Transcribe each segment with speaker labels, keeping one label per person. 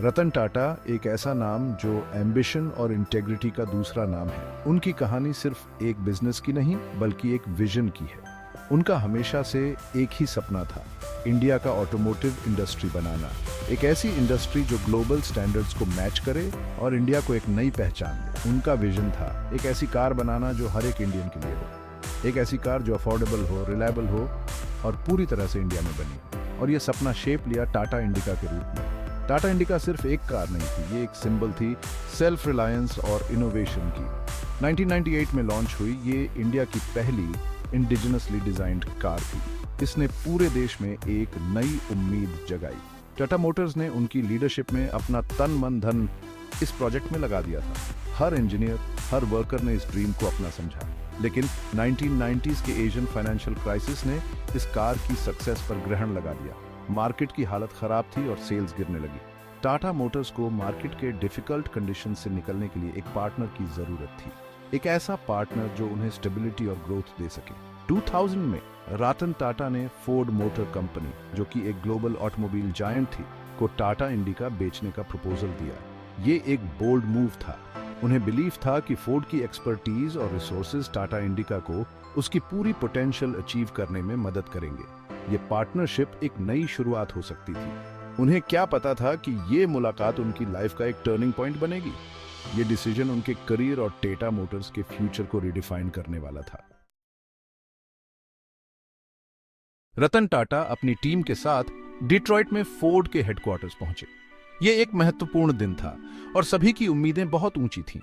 Speaker 1: रतन टाटा एक ऐसा नाम जो एम्बिशन और इंटेग्रिटी का दूसरा नाम है। उनकी कहानी सिर्फ एक बिजनेस की नहीं बल्कि एक विजन की है। उनका हमेशा से एक ही सपना था, इंडिया का ऑटोमोटिव इंडस्ट्री बनाना, एक ऐसी इंडस्ट्री जो ग्लोबल स्टैंडर्ड्स को मैच करे और इंडिया को एक नई पहचान दे। उनका विजन था एक ऐसी कार बनाना जो हर एक इंडियन के लिए हो, एक ऐसी कार जो अफोर्डेबल हो, रिलायबल हो और पूरी तरह से इंडिया में बनी। और ये सपना शेप लिया टाटा इंडिका के रूप में। टाटा इंडिका सिर्फ एक कार नहीं थी, ये एक सिंबल थी सेल्फ रिलायंस और इनोवेशन की। 1998 में लॉन्च हुई ये इंडिया की पहली इंडिजिनसली डिजाइंड कार थी। इसने पूरे देश में एक नई उम्मीद जगाई। टाटा मोटर्स ने उनकी लीडरशिप में अपना तन मन धन इस प्रोजेक्ट में लगा दिया था। हर इंजीनियर, हर वर्कर ने इस ड्रीम को अपना समझा। लेकिन 1990s के एशियन फाइनेंशियल क्राइसिस ने इस कार की सक्सेस पर ग्रहण लगा दिया। मार्केट की हालत खराब थी और सेल्स गिरने लगी। टाटा मोटर्स को मार्केट के डिफिकल्ट कंडीशन से निकलने के लिए एक पार्टनर की जरूरत थी, एक ऐसा पार्टनर जो उन्हें स्टेबिलिटी और ग्रोथ दे सके। 2000 में रतन टाटा ने फोर्ड मोटर कंपनी, जो कि एक ग्लोबल ऑटोमोबाइल जायंट थी, को टाटा इंडिका बेचने का प्रपोजल दिया। ये एक बोल्ड मूव था। उन्हें बिलीव था कि फोर्ड की एक्सपर्टीज और रिसोर्सेज टाटा इंडिका को उसकी पूरी पोटेंशियल अचीव करने में मदद करेंगे। ये पार्टनरशिप एक नई शुरुआत हो सकती थी। उन्हें क्या पता था कि ये मुलाकात उनकी लाइफ का एक टर्निंग पॉइंट बनेगी। ये डिसीजन उनके करियर और टाटा मोटर्स के फ्यूचर को रिडिफाइन करने वाला था। रतन टाटा अपनी टीम के साथ डिट्रॉइट में फोर्ड के हेडक्वार्टर्स पहुंचे। ये एक महत्वपूर्ण दिन था और सभी की उम्मीदें बहुत ऊंची थीं।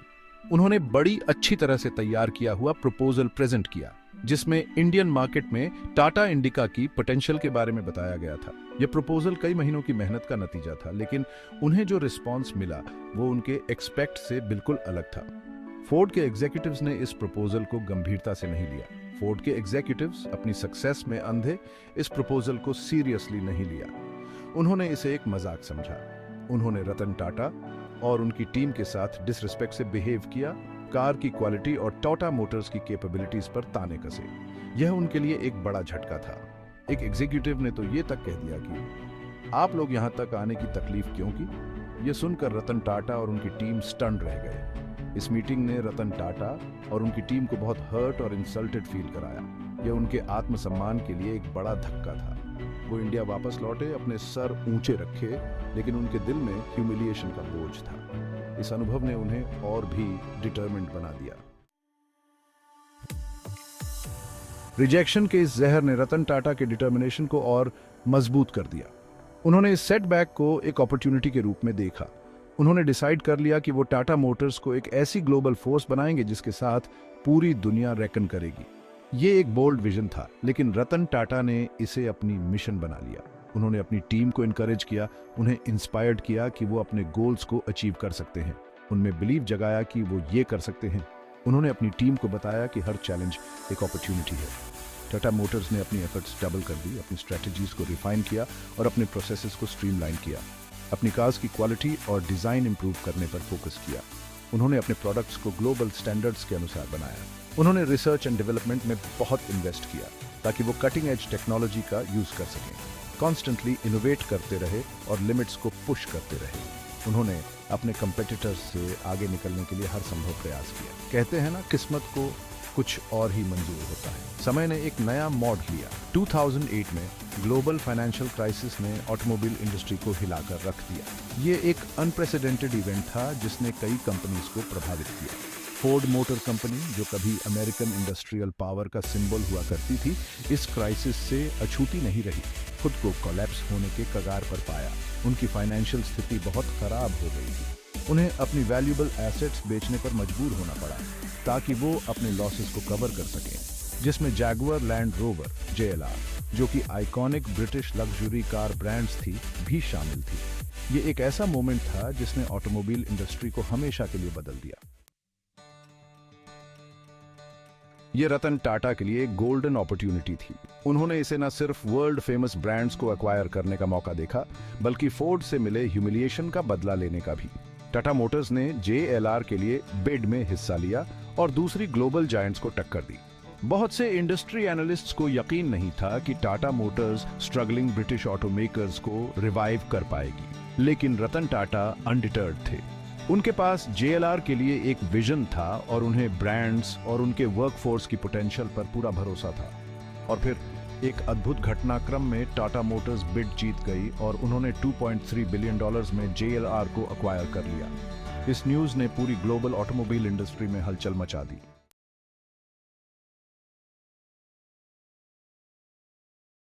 Speaker 1: उन्होंने बड़ी अच्छी तरह से तैयार किया हुआ प्रपोजल प्रेजेंट किया, जिसमें इंडियन मार्केट में टाटा इंडिका की पोटेंशियल के बारे में बताया गया था। यह प्रपोजल कई महीनों की मेहनत का नतीजा था, लेकिन उन्हें जो रिस्पांस मिला वो उनके एक्सपेक्ट से बिल्कुल अलग था। फोर्ड के एग्जीक्यूटिव्स ने इस प्रपोजल को गंभीरता से नहीं लिया। फोर्ड के एग्जीक्यूटिव्स अपनी सक्सेस में अंधे इस प्रपोजल को सीरियसली नहीं लिया। उन्होंने इसे एक मजाक समझा। उन्होंने रतन टाटा और उनकी टीम के साथ डिसरिस्पेक्ट से बिहेव किया, कार की क्वालिटी और टाटा मोटर्स की कैपेबिलिटीज पर ताने कसे। यह उनके लिए एक बड़ा झटका था। एक एग्जीक्यूटिव ने तो ये तक कह दिया कि आप लोग यहां तक आने की तकलीफ क्यों की। यह सुनकर रतन टाटा और उनकी टीम स्टन्ड रह गए। इस मीटिंग ने रतन टाटा और उनकी टीम को बहुत हर्ट और इंसल्टेड फील कराया। यह उनके आत्मसम्मान के लिए एक बड़ा धक्का था। वो इंडिया वापस लौटे, अपने सर ऊंचे रखे, लेकिन उनके दिल में ह्यूमिलिएशन का बोझ था। इस अनुभव ने उन्हें और भी डिटरमिन्ड बना दिया। रिजेक्शन के इस जहर ने रतन टाटा के डिटर्मिनेशन को और मजबूत कर दिया। उन्होंने इस सेटबैक को एक अपॉर्चुनिटी के रूप में देखा। उन्होंने डिसाइड कर लिया कि वो टाटा मोटर्स को एक ऐसी ग्लोबल फोर्स बनाएंगे जिसके साथ पूरी दुनिया रेकन करेगी। ये एक बोल्ड विजन था, लेकिन रतन टाटा ने इसे अपनी मिशन बना लिया। उन्होंने अपनी टीम को इनकरेज किया, उन्हें इंस्पायर्ड किया कि वो अपने गोल्स को अचीव कर सकते हैं। उनमें बिलीव जगाया कि वो ये कर सकते हैं। उन्होंने अपनी टीम को बताया कि हर चैलेंज एक अपॉर्चुनिटी है। टाटा मोटर्स ने अपनी एफर्ट्स डबल कर दी, अपनी स्ट्रेटजीज को रिफाइन किया और अपने प्रोसेसेस को स्ट्रीमलाइन किया। अपनी कार्स की क्वालिटी और डिजाइन इंप्रूव करने पर फोकस किया। उन्होंने अपने प्रोडक्ट्स को ग्लोबल स्टैंडर्ड्स के अनुसार बनाया। उन्होंने रिसर्च एंड डेवलपमेंट में बहुत इन्वेस्ट किया ताकि वो कटिंग एज टेक्नोलॉजी का यूज कर सकें। कॉन्स्टेंटली इनोवेट करते रहे और लिमिट्स को पुश करते रहे। उन्होंने अपने कंपेटिटर्स से आगे निकलने के लिए हर संभव प्रयास किया। कहते हैं ना, किस्मत को कुछ और ही मंजूर होता है। समय ने एक नया मोड़ लिया। 2008 में ग्लोबल फाइनेंशियल क्राइसिस ने ऑटोमोबाइल इंडस्ट्री को हिलाकर रख दिया। ये एक अनप्रेसिडेंटेड इवेंट था जिसने कई कंपनीज को प्रभावित किया। फोर्ड मोटर कंपनी, जो कभी अमेरिकन इंडस्ट्रियल पावर का सिंबल हुआ करती थी, इस क्राइसिस से अछूती नहीं रही। खुद को कोलैप्स होने के कगार पर पाया। उनकी फाइनेंशियल स्थिति बहुत खराब हो गई थी। उन्हें अपनी वैल्यूएबल एसेट्स बेचने पर मजबूर होना पड़ा ताकि वो अपने लॉसेस को कवर कर सकें, जिसमें जैगुआर लैंड रोवर JLR, जो कि iconic British luxury car brands थी, भी शामिल थी। ये एक ऐसा मोमेंट था जिसने ऑटोमोबाइल इंडस्ट्री को हमेशा के लिए बदल दिया। ये रतन टाटा के लिए एक गोल्डन अपॉर्चुनिटी थी। उन्होंने इसे न सिर्फ वर्ल्ड फेमस ब्रांड्स को एक्वायर करने का मौका देखा, बल्कि फोर्ड से मिले ह्यूमिलिएशन का बदला लेने का भी। टाटा मोटर्स ने JLR के लिए बिड में हिस्सा लिया और दूसरी ग्लोबल जायंट्स को टक्कर दी। बहुत से इंडस्ट्री एनालिस्ट्स को यकीन नहीं था कि टाटा मोटर्स स्ट्रगलिंग ब्रिटिश ऑटोमेकर्स को रिवाइव कर पाएगी, लेकिन रतन टाटा अनडिटर्ड थे। उनके पास JLR के लिए एक विजन था और उन्हें ब्रांड्स और उनके वर्कफोर्स की पोटेंशियल पर पूरा भरोसा था। और फिर एक अद्भुत घटनाक्रम में टाटा मोटर्स बिड जीत गई और उन्होंने $2.3 बिलियन में JLR को अक्वायर कर लिया। इस न्यूज़ ने पूरी ग्लोबल ऑटोमोबाइल इंडस्ट्री में हलचल मचा दी।